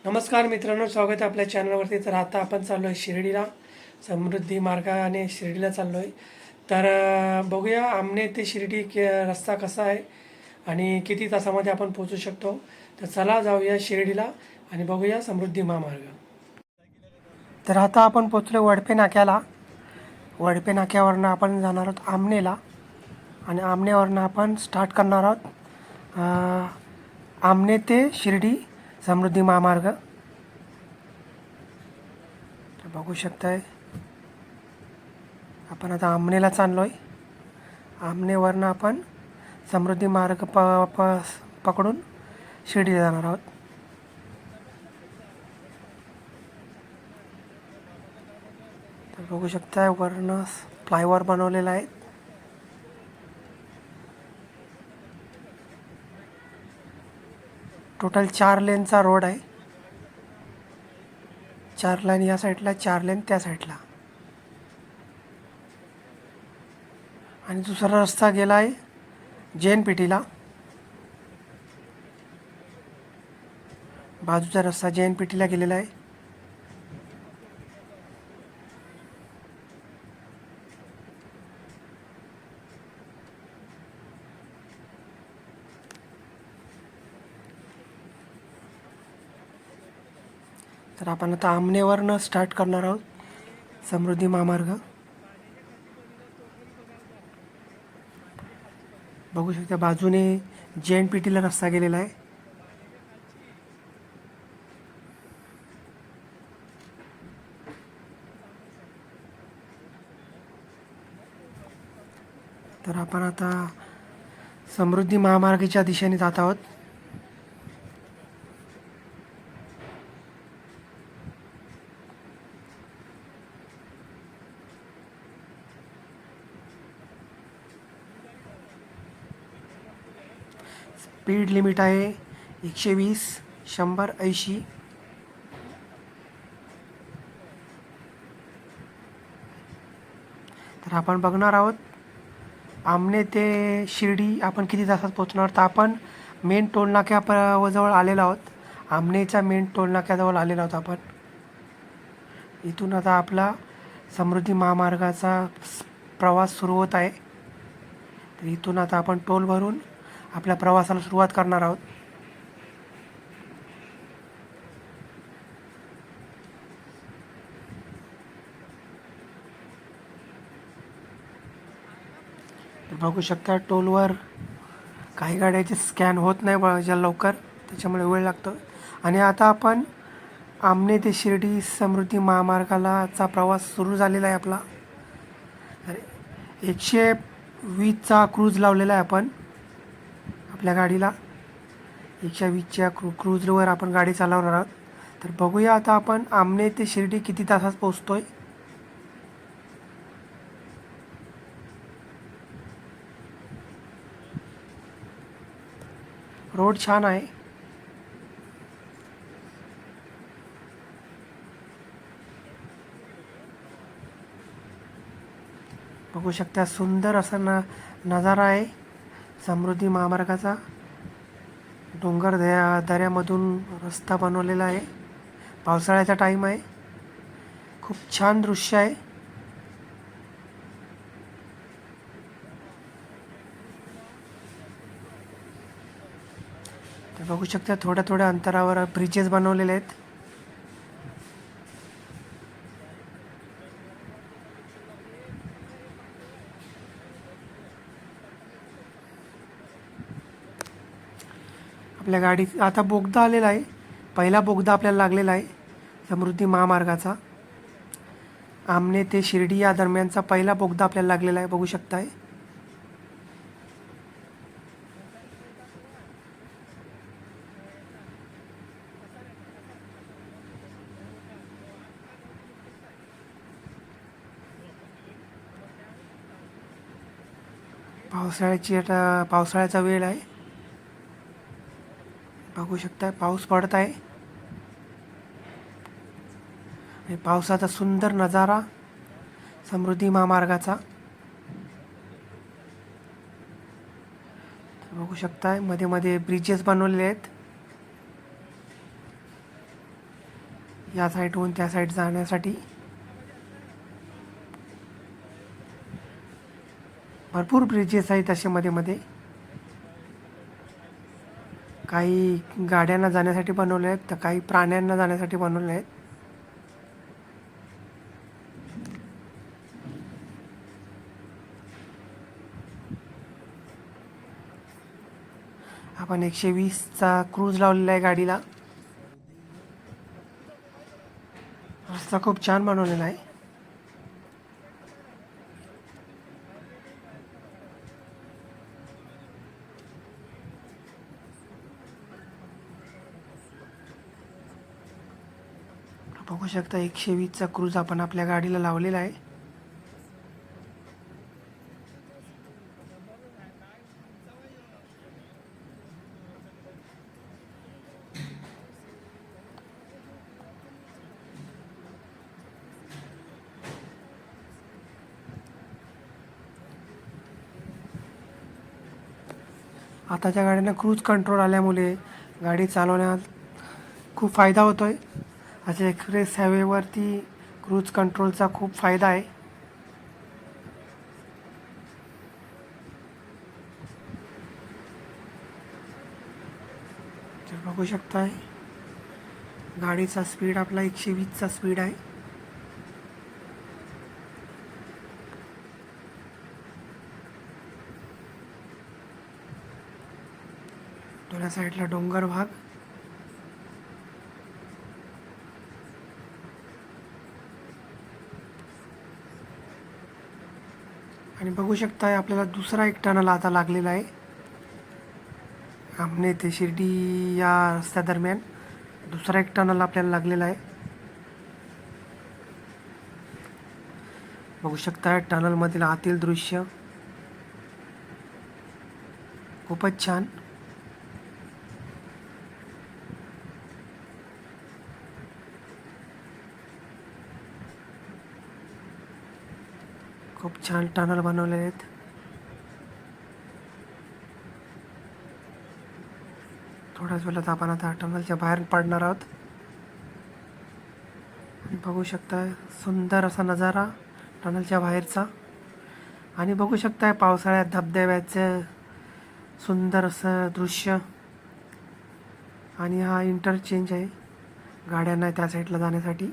नमस्कार मित्रांनो, स्वागत आहे आपल्या चॅनलवरती. तर आता आपण चाललो आहे शिर्डीला, समृद्धी मार्गाने शिर्डीला चाललो आहे. तर बघूया आमने ते शिर्डी रस्ता कसा आहे आणि किती तासामध्ये आपण पोचू शकतो. तर चला जाऊया शिर्डीला आणि बघूया समृद्धी महामार्ग. तर आता आपण पोचलो वडपे नाक्याला. वडपे नाक्यावरनं आपण जाणार आहोत आमनेला आणि आमनेवरनं आपण स्टार्ट करणार आहोत आमने ते शिर्डी समृद्धी महामार्ग. तर बघू शकताय आपण आता आमनेला चाललो आहे. आमनेवरनं आपण समृद्धी मार्ग पकडून शिर्डीला जाणार आहोत. तर बघू शकताय वरनं फ्लायओव्हर बनवलेला आहे. टोटल 4 लेनचा रोड आहे. 4 लेन या साईडला, 4 लेन त्या साईडला. आणि दुसरा रस्ता गेला आहे जैन पेठीला. बाजूचा रस्ता जैन पेठीला गेलेला आहे. तर आपण आता आमनेवरनं स्टार्ट करणार आहोत समृद्धी महामार्ग. बघू शकता बाजूने जैन पेठीला रस्ता गेलेला आहे. तर आपण आता समृद्धी महामार्गाच्या दिशेने जात आहोत. स्पीड लिमिट आहे 120, 100, 80. तर आपण बघणार आहोत आमने ते शिर्डी आपण किती तासात पोहोचणार. तर आपण मेन टोल नाक्याजवळ आलेलो आहोत. आमनेच्या मेन टोल नाक्याजवळ आलेलो आहोत आपण. इथून आता आपला समृद्धी महामार्गाचा प्रवास सुरू होत आहे. तर इथून आता आपण टोल भरून आपल्या प्रवासाला सुरुवात करणार आहोत. तर बघू शकता टोलवर काही गाड्याचे स्कॅन होत नाही ज्या लवकर, त्याच्यामुळे वेळ लागतो. आणि आता आपण आमने ते शिर्डी समृद्धी महामार्गालाचा प्रवास सुरू झालेला आहे आपला. 120चा क्रूज लावलेला आहे आपण आपल्या गाडीला. 120च्या क्रूजवर आपण गाडी चालवणार आहोत. तर बघूया आता आपण आमने ते शिर्डी किती तासात पोहोचतोय. रोड छान आहे. बघू शकता सुंदर असा नजारा आहे समृद्धी महामार्गाचा. डोंगर दऱ्यामधून रस्ता बनवलेला आहे. पावसाळ्याचा टाईम आहे. खूप छान दृश्य आहे. तर बघू शकता थोड्या थोड्या अंतरावर ब्रिजेस बनवलेले आहेत. आपल्या गाडीत आता बोगदा आलेला आहे. पहिला बोगदा आपल्याला लागलेला आहे समृद्धी महामार्गाचा. आमने ते शिर्डी या दरम्यानचा पहिला बोगदा आपल्याला लागलेला आहे. बघू शकताय. पावसाळ्याचा वेळ आहे. बघू शकताय पाऊस पडत आहे. पावसाचा सुंदर नजारा समृद्धी महामार्गाचा. बघू शकताय मध्ये मध्ये ब्रिजेस बनवलेले आहेत. या साईडहून त्या साईड जाण्यासाठी भरपूर ब्रिजेस आहेत असे मध्ये मध्ये. काही गाड्यांना जाण्यासाठी बनवले आहेत तर काही प्राण्यांना जाण्यासाठी बनवले आहेत. आपण 120चा क्रूज लावलेला आहे गाडीला. रस्ता खूप छान बनवलेला आहे. बघू शकता 120चा क्रूज आपण आपल्या गाडीला लावलेला आहे. आताच्या गाड्यांना क्रूज कंट्रोल आल्यामुळे गाडी चालवण्यात खूप फायदा होतो आहे. अशा एक्सप्रेस हायवेवरती क्रूज कंट्रोलचा खूप फायदा आहे. तर बघू शकताय गाडीचा स्पीड आपला 120चा स्पीड आहे. दोन्ही साईडला डोंगर भाग. आणि बघू शकताय आपल्याला दुसरा एक टनल आता लागलेला आहे. आमने ते शिर्डी या रस्त्यादरम्यान दुसरा एक टनल आपल्याला लागलेला आहे. बघू शकताय टनलमधील आतील दृश्य खूपच छान. खूप छान टनल बनवलेले आहेत. थोड्याच वेळात आपण आता टनलच्या बाहेर पडणार आहोत. बघू शकताय सुंदर असा नजारा टनलच्या बाहेरचा. आणि बघू शकताय पावसाळ्यात धबधब्याचं सुंदर असं दृश्य. आणि हा इंटरचेंज आहे गाड्यांना त्या साईडला जाण्यासाठी.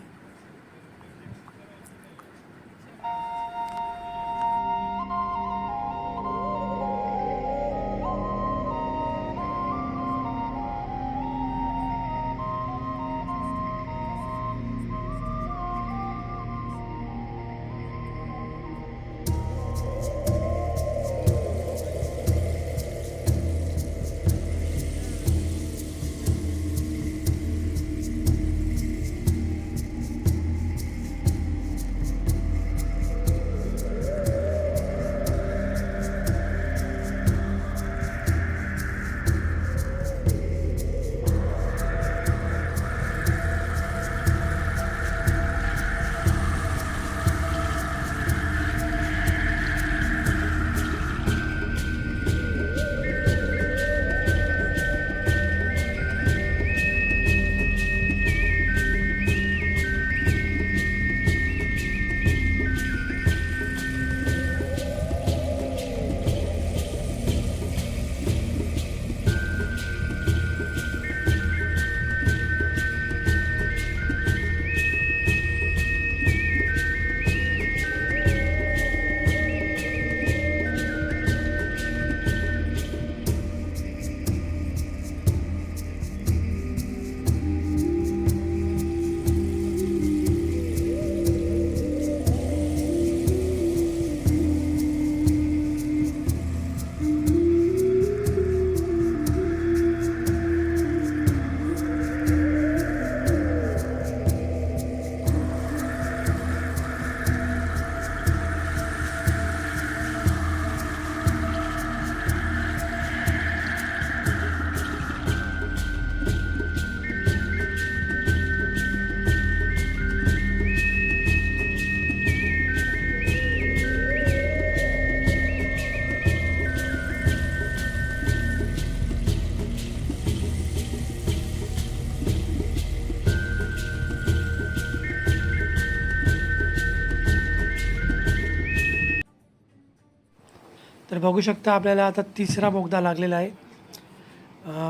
तर बघू शकता आपल्याला आता तिसरा बोगदा लागलेला आहे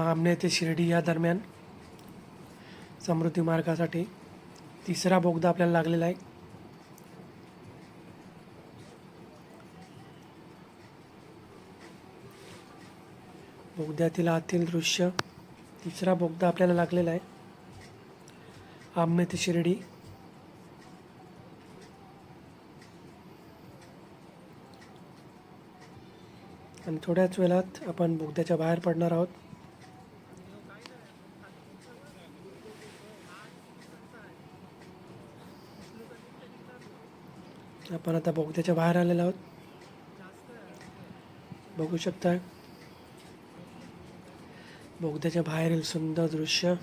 आमने ते शिर्डी या दरम्यान समृद्धी मार्गासाठी तिसरा बोगदा आपल्याला लागलेला आहे. बोगद्यातील आतील दृश्य तिसरा बोगदा आपल्याला लागलेला आहे आमने ते शिर्डी. आणि थोड्याच वेळात आपण बोगद्याच्या बाहेर पडणार आहोत. आपण आता बोगद्याच्या बाहेर आलेलो आहोत. बघू शकता बोगद्याच्या बाहेरील सुंदर दृश्य.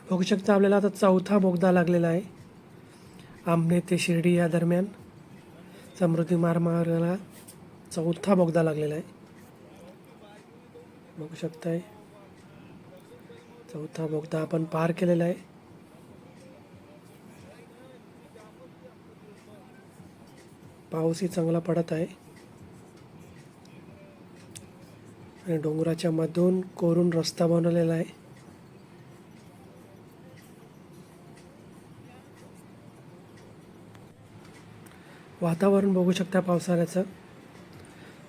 बघू शकता आपल्याला आता चौथा बोगदा लागलेला आहे आमने ते शिर्डी या दरम्यान समृद्धी मार्गाला चौथा बोगदा लागलेला आहे. बघू शकताय चौथा बोगदा आपण पार केलेला आहे. पाऊसही चांगला पडत आहे आणि डोंगराच्या मधून कोरून रस्ता बनवलेला आहे. वातावरण बघू शकता पावसाळ्याचं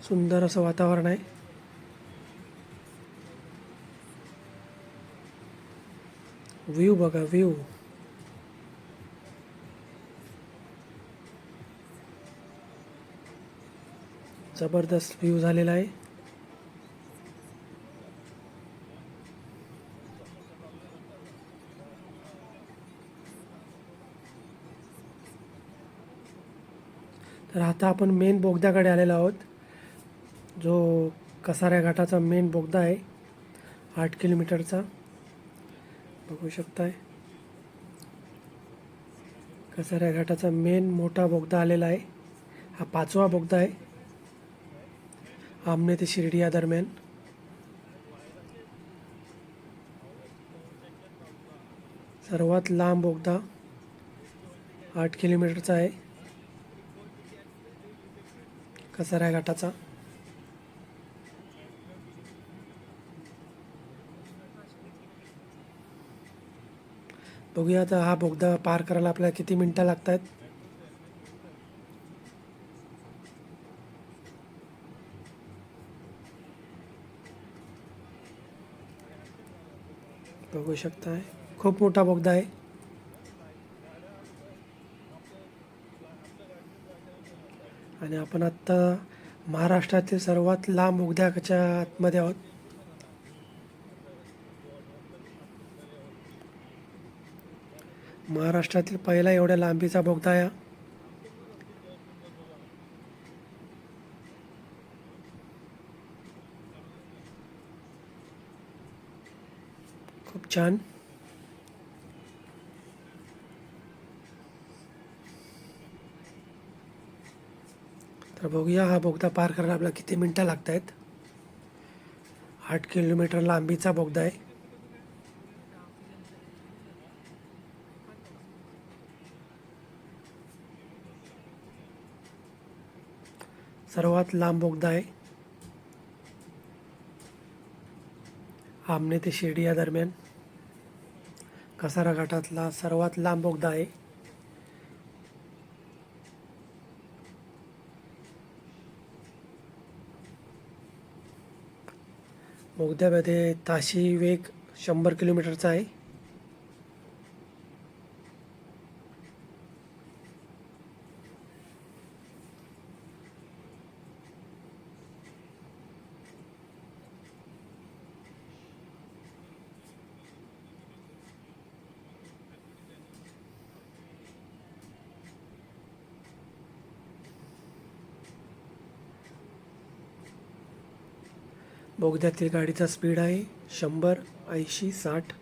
सुंदर असं वातावरण आहे. व्ह्यू बघा व्ह्यू. जबरदस्त व्ह्यू झालेला आहे. तर आता आपण मेन बोगद्याकडे आलेलो आहोत जो कसाऱ्या घाटाचा मेन बोगदा आहे 8 किलोमीटरचा. बघू शकताय कसाऱ्या घाटाचा मेन मोठा बोगदा आलेला आहे. हा 5वा बोगदा आहे आमने ते शिर्डी या दरम्यान. सर्वात लांब बोगदा 8 किलोमीटरचा आहे कसाऱ्या घाटाचा. बघूया आता हा बोगदा पार करायला आपल्याला किती मिनिटं लागत आहेत. बघू शकताय खूप मोठा बोगदा आहे. आणि आपण आत्ता महाराष्ट्रातील सर्वात लांब बोगद्याच्या आतमध्ये आहोत. महाराष्ट्रातील पहिला एवढ्या लांबीचा बोगदा आहे. खूप छान. बघूया हा बोगदा पार करायला आपल्याला किती मिनटं लागत आहेत. 8 किलोमीटर लांबीचा बोगदा आहे. सर्वात लांब बोगदा आहे. आमने ते शिर्डी या दरम्यान कसारा घाटातला सर्वात लांब बोगदा आहे. बोगद्यामध्ये ताशी वेग 100 किलोमीटरचा आहे. बोगद्यातील गाडीचा स्पीड आहे 100, 80, 60.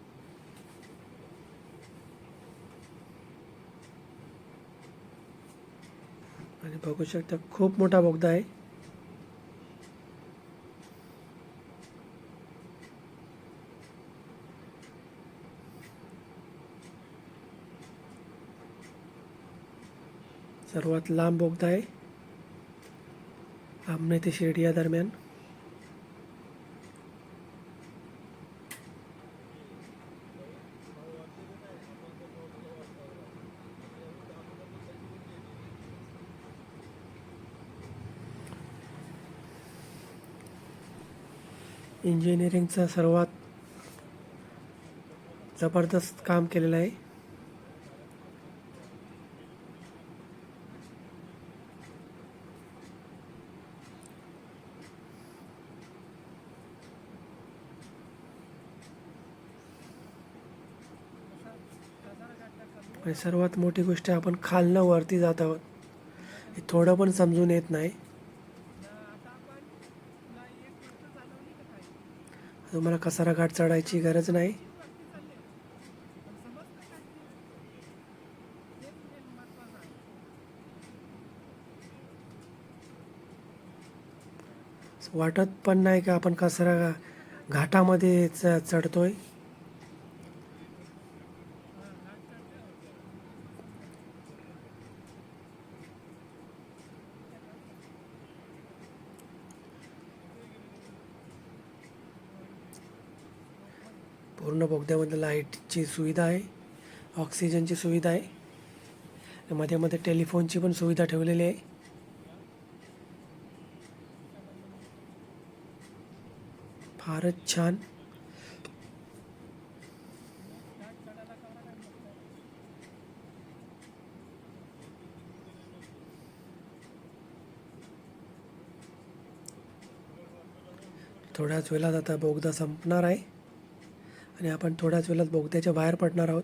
आणि बघू शकता खूप मोठा बोगदा आहे. सर्वात लांब बोगदा आहे आमने ते शिर्डी या दरम्यान. इंजिनिअरिंगचं सर्वात जबरदस्त काम केलेलं आहे. आणि सर्वात मोठी गोष्ट आपण खालनं वरती जात आहोत. हे थोडं पण समजून येत नाही. तुम्हाला कसारा घाट चढायची गरज नाही. वाटत पण नाही का आपण कसारा घाटामध्ये चढतोय. पूर्ण बोगद्यामध्ये लाईटची सुविधा आहे, ऑक्सिजनची सुविधा आहे, मध्ये मध्ये टेलिफोनची पण सुविधा ठेवलेली आहे. फारच छान. थोड्याच वेळात आता बोगदा संपणार आहे आणि आपण थोड्याच वेळात बोगद्याच्या बाहेर पडणार आहोत.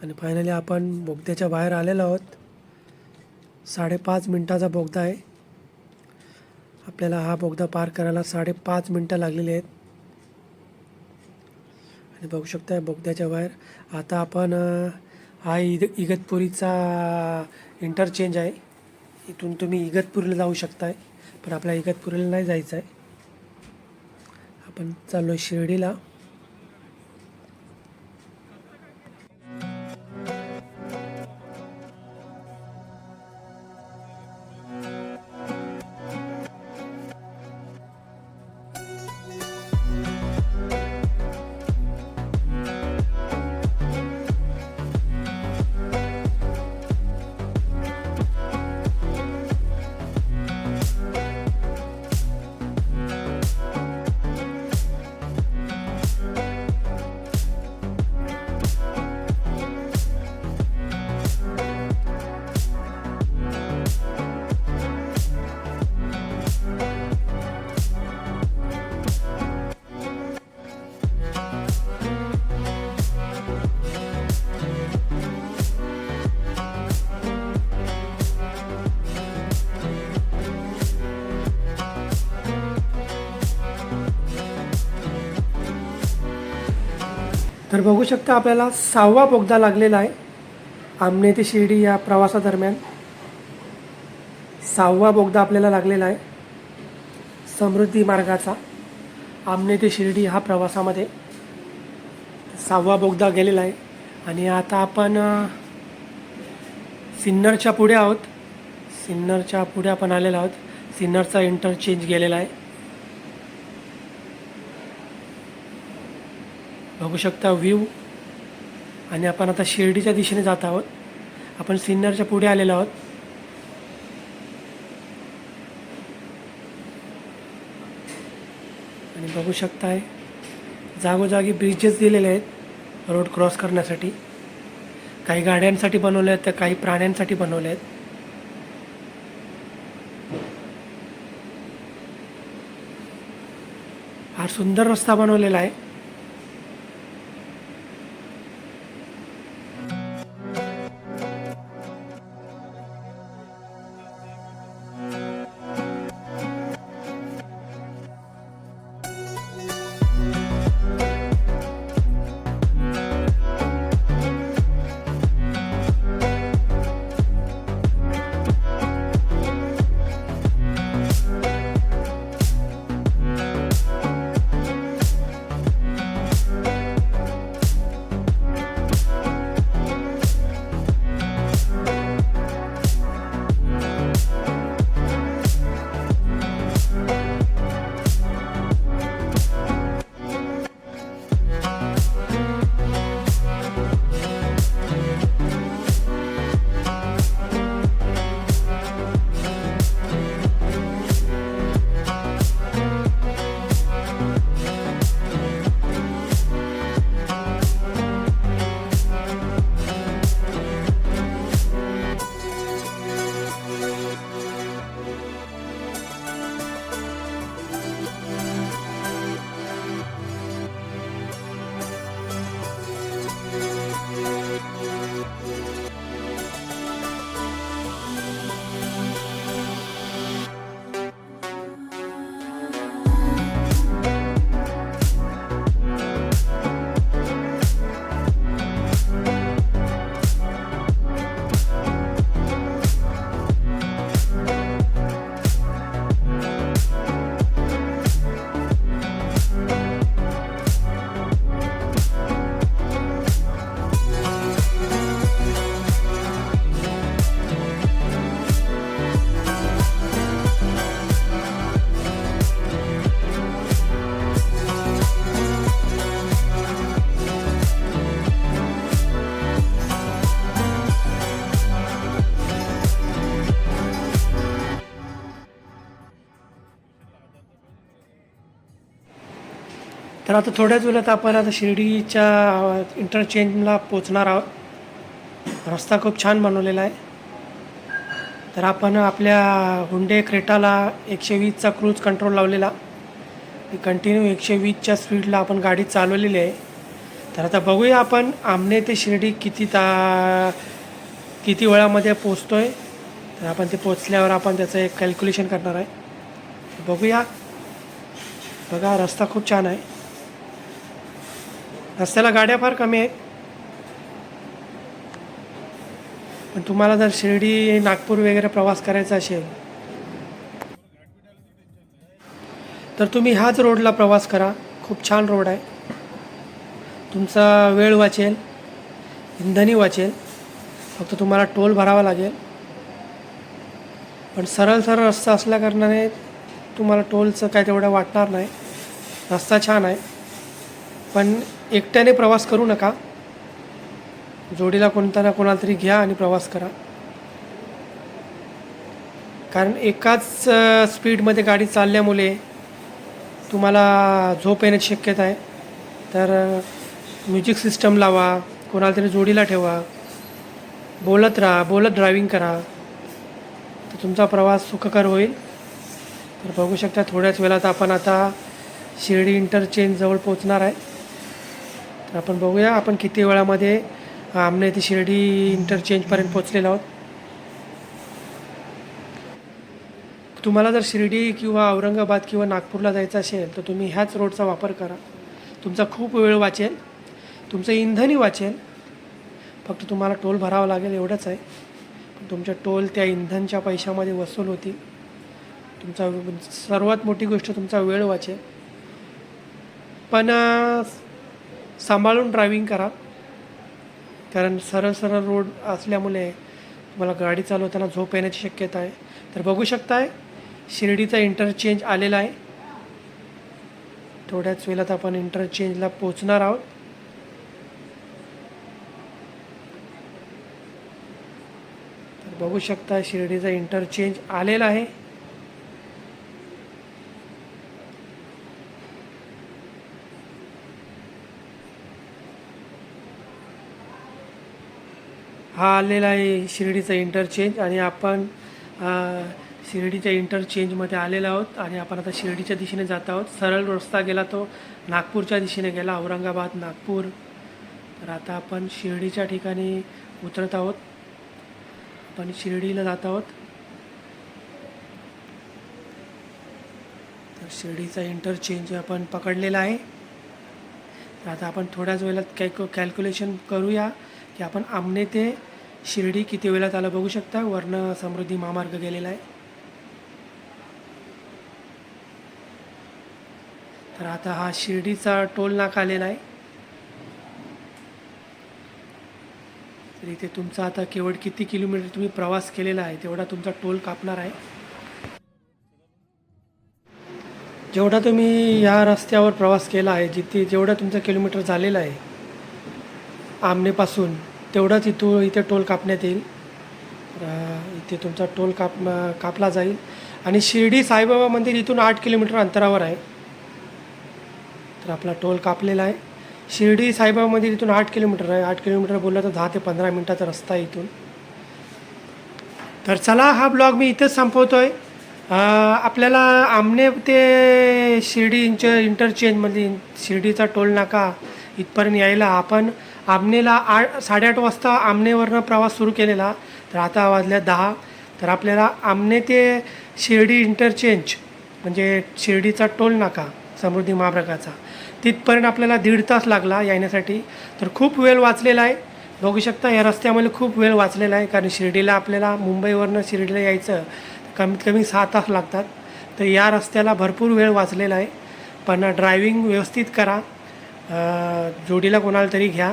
आणि फायनली आपण बोगद्याच्या बाहेर आलेलो आहोत. 5.5 मिनिटाचा बोगदा आहे. आपल्याला हा बोगदा पार करायला 5.5 मिनिटं लागलेली आहेत. आणि बघू शकता बोगद्याच्या बाहेर आता आपण हा इगतपुरीचा इंटरचेंज आहे. इथून तुम्ही इगतपुरीला जाऊ शकताय, पण आपल्या इगतपुरीला नाही जायचं आहे. आपण चाललो आहे शिर्डीला. तर बघू शकता आपल्याला 6वा बोगदा लागलेला आहे आमने ते शिर्डी या प्रवासादरम्यान. 6वा बोगदा आपल्याला लागलेला आहे समृद्धी मार्गाचा. आमने ते शिर्डी हा प्रवासामध्ये 6वा बोगदा गेलेला आहे. आणि आता आपण सिन्नरच्या पुढे आहोत. सिन्नरच्या पुढे आपण आलेलो आहोत. सिन्नरचा इंटरचेंज गेलेला आहे. बघू शकता व्ह्यू. आणि आपण आता शिर्डीच्या दिशेने जात आहोत. आपण सिन्नरच्या पुढे आलेलो आहोत. आणि बघू शकताय जागोजागी ब्रिजेस दिलेले आहेत रोड क्रॉस करण्यासाठी. काही गाड्यांसाठी बनवले आहेत तर काही प्राण्यांसाठी बनवले आहेत. हा सुंदर रस्ता बनवलेला आहे. तर आता थोड्याच वेळात आपण आता शिर्डीच्या इंटरचेंजला पोचणार आहोत. रस्ता खूप छान बनवलेला आहे. तर आपण आपल्या हुंडे क्रेटाला 120चा क्रूज कंट्रोल लावलेला. कंटिन्यू 120च्या स्पीडला आपण गाडी चालवलेली आहे. तर आता बघूया आपण आमने ते शिर्डी किती वेळामध्ये पोचतो आहे. तर आपण ते पोचल्यावर आपण त्याचं एक कॅल्क्युलेशन करणार आहे. बघूया. बघा रस्ता खूप छान आहे. रस्त्याला गाड्या फार कमी आहेत. पण तुम्हाला जर शिर्डी नागपूर वगैरे प्रवास करायचा असेल तर तुम्ही ह्याच रोडला प्रवास करा. खूप छान रोड आहे. तुमचा वेळ वाचेल, इंधनही वाचेल. फक्त तुम्हाला टोल भरावा लागेल. पण सरळ रस्ता असल्याकारणाने तुम्हाला टोलचं काय तेवढं वाटणार नाही. रस्ता छान आहे. पण एकट्याने प्रवास करू नका. जोडीला कोणता ना कोणाला तरी घ्या आणि प्रवास करा. कारण एकाच स्पीडमध्ये गाडी चालल्यामुळे तुम्हाला झोप येण्याची शक्यता आहे. तर म्युझिक सिस्टम लावा, कोणाला तरी जोडीला ठेवा, बोलत राहा, बोलत ड्रायव्हिंग करा. तर तुमचा प्रवास सुखकर होईल. तर बघू शकता थोड्याच वेळात आपण आता शिर्डी इंटरचेंजजवळ पोचणार आहे. तर आपण बघूया आपण किती वेळामध्ये आमने ते शिर्डी इंटरचेंजपर्यंत पोचलेलो आहोत. तुम्हाला जर शिर्डी किंवा औरंगाबाद किंवा नागपूरला जायचं असेल तर तुम्ही ह्याच रोडचा वापर करा. तुमचा खूप वेळ वाचेल. तुमचं इंधनही वाचेल, फक्त तुम्हाला टोल भरावा लागेल एवढंच आहे. पण तुमचे टोल त्या इंधनच्या पैशामध्ये वसूल होतील. तुमचा सर्वात मोठी गोष्ट तुमचा वेळ वाचेल. पण सांभाळून ड्रायव्हिंग करा, कारण सरळ सरळ रोड असल्यामुळे तुम्हाला गाडी चालवताना झोप येण्याची शक्यता आहे. तर बघू शकताय शिर्डीचा इंटरचेंज आलेला आहे. थोड्याच वेळात आपण इंटरचेंजला पोचणार आहोत. तर बघू शकता शिर्डीचा इंटरचेंज आलेला आहे. हा आलेला आहे शिर्डीचा इंटरचेंज आणि आपण शिर्डीच्या इंटरचेंजमध्ये आलेलो आहोत आणि आपण आता शिर्डीच्या दिशेने जात आहोत. सरळ रस्ता गेला तो नागपूरच्या दिशेने गेला, औरंगाबाद नागपूर. तर आता आपण शिर्डीच्या ठिकाणी उतरत आहोत. आपण शिर्डीला जात आहोत. तर शिर्डीचा इंटरचेंज आपण पकडलेला आहे. तर आता आपण थोड्याच वेळात कॅल्क्युलेशन करूया की आपण आमने ते शिर्डी किती वेळात आलं. बघू शकता वर्ण समृद्धी महामार्ग गेलेला आहे. तर आता हा शिर्डीचा टोल नाका आलेला आहे. तर इथे तुमचा आता केवळ किती किलोमीटर तुम्ही प्रवास केलेला आहे तेवढा तुमचा टोल कापणार आहे. जेवढा तुम्ही या रस्त्यावर प्रवास केला आहे, जेवढा तुमचा किलोमीटर झालेला आहे आमनेपासून, तेवढाच इथे टोल कापण्यात येईल. इथे तुमचा टोल कापला जाईल. आणि शिर्डी साईबाबा मंदिर इथून 8 किलोमीटर अंतरावर आहे. तर आपला टोल कापलेला आहे. शिर्डी साईबाबा मंदिर इथून 8 किलोमीटर आहे. 8 किलोमीटर बोललं तर 10 ते 15 मिनटाचा रस्ता आहे इथून. तर चला हा ब्लॉग मी इथंच संपवतो आहे. आपल्याला आमने ते शिर्डी इंटरचेंजमध्ये शिर्डीचा टोल नाका इथपर्यंत यायला आपण आमनेला 8:30 वाजता आमनेवरनं प्रवास सुरू केलेला. तर आता वाजल्या 10. तर आपल्याला आमने ते शिर्डी इंटरचेंज म्हणजे शिर्डीचा टोल नाका समृद्धी महामार्गाचा तिथपर्यंत आपल्याला 1.5 तास लागला येण्यासाठी. तर खूप वेळ वाचलेला आहे. बघू शकता या रस्त्यामध्ये खूप वेळ वाचलेला आहे, कारण शिर्डीला आपल्याला मुंबईवरनं शिर्डीला यायचं कमीत कमी 6 तास लागतात. तर या रस्त्याला भरपूर वेळ वाचलेला आहे. पण ड्रायव्हिंग व्यवस्थित करा, जोडीला कोणाला तरी घ्या.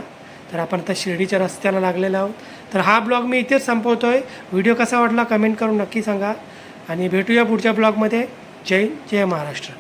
तर आपण आता शिर्डीच्या रस्त्याला लागलेलो आहोत. तर हा ब्लॉग मी इथेच संपवतो आहे. व्हिडिओ कसा वाटला कमेंट करून नक्की सांगा आणि भेटूया पुढच्या ब्लॉगमध्ये. जय महाराष्ट्र.